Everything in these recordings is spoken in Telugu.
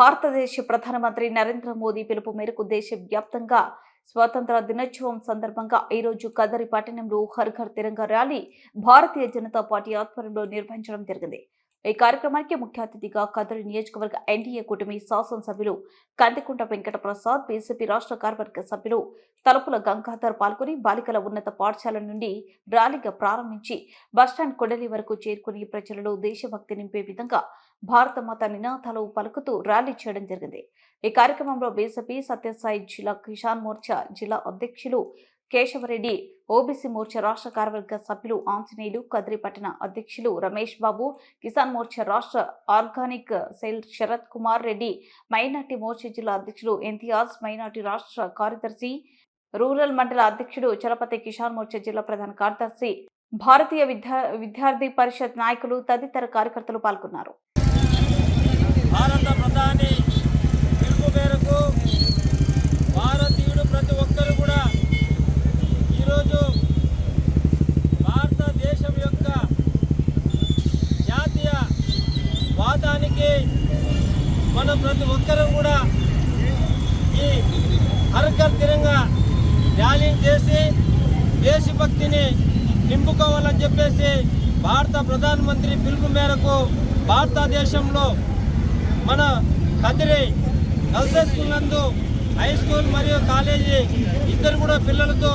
భారతదేశ ప్రధానమంత్రి నరేంద్ర మోదీ పిలుపు మేరకు దేశవ్యాప్తంగా స్వాతంత్ర దినోత్సవం సందర్భంగా ఈ రోజు కదరి పట్టణంలో హర్ ఘర్ తిరంగా ర్యాలీ భారతీయ జనతా పార్టీ ఆధ్వర్యంలో నిర్వహించడం జరిగింది. ఈ కార్యక్రమానికి ముఖ్య అతిథిగా కదరి నియోజకవర్గ ఎన్డీఏ కూటమి శాసనసభ్యులు కందికుంట వెంకట ప్రసాద్, బీజేపీ రాష్ట్ర కార్యవర్గ సభ్యులు తలుపుల గంగాధర్ పాల్గొని బాలికల ఉన్నత పాఠశాల నుండి ర్యాలీగా ప్రారంభించి బస్టాండ్ కొడలి వరకు చేరుకుని ప్రజలలో దేశభక్తి నింపే విధంగా భారత మాత నినాదాలు పలుకుతూ ర్యాలీ చేయడం జరిగింది. ఈ కార్యక్రమంలో బీజేపీ సత్యసాయి జిల్లా కిసాన్ మోర్చా జిల్లా అధ్యక్షులు కేశవరెడ్డి, ఓబీసీ మోర్చా రాష్ట్ర కార్యవర్గ సభ్యులు ఆంజనేయులు, కదిరి పట్టణ అధ్యక్షులు రమేష్ బాబు, కిసాన్ మోర్చా రాష్ట్ర organic cell Sharath Kumar Reddy, minority Morcha జిల్లా అధ్యక్షులు ఇంతియాజ్, మైనార్టీ రాష్ట్ర కార్యదర్శి, రూరల్ మండల అధ్యక్షుడు చలపతి, కిసాన్ మోర్చా జిల్లా ప్రధాన కార్యదర్శి, భారతీయ విద్యార్థి పరిషత్ నాయకులు తదితర కార్యకర్తలు పాల్గొన్నారు. భారత ప్రధాని పిలుపు మేరకు భారతీయుడు ప్రతి ఒక్కరు కూడా ఈరోజు భారతదేశం యొక్క జాతీయ వాదానికి మనం ప్రతి ఒక్కరూ కూడా ఈ హర్ ఘర్ తిరంగా ర్యాలీ చేసి దేశభక్తిని నింపుకోవాలని చెప్పేసి భారత ప్రధానమంత్రి పిలుపు మేరకు భారతదేశంలో మన కదిరి గర్ల్స్ స్కూల్ నందు హై స్కూల్ మరియు కాలేజీ ఇద్దరు కూడా పిల్లలతో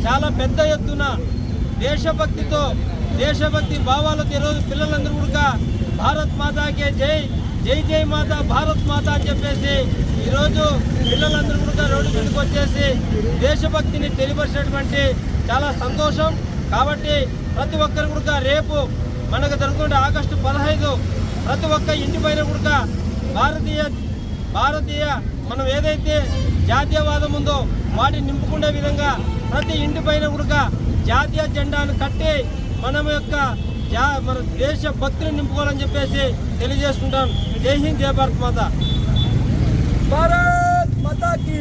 చాలా పెద్ద ఎత్తున దేశభక్తి భావాలతో ఈరోజు పిల్లలందరూ కూడా భారత్ మాతాకే జై జై జై మాత భారత్ మాత అని చెప్పేసి ఈరోజు పిల్లలందరూ కూడా రోడ్డు మీదకి వచ్చేసి దేశభక్తిని తెలియపరిచినటువంటి చాలా సంతోషం. కాబట్టి ప్రతి ఒక్కరు కూడా రేపు మనకు జరుగుతున్న ఆగస్టు 15 ప్రతి ఒక్క ఇంటి పైన కూడా భారతీయ మనం ఏదైతే జాతీయవాదం ఉందో వాటిని నింపుకునే విధంగా ప్రతి ఇంటి పైన కూడా జాతీయ జెండాను కట్టి మన దేశ భక్తిని నింపుకోవాలని చెప్పేసి తెలియజేసుకుంటాం. జై హింద్, జై భారత్ మాత. భారత్ మాతాకి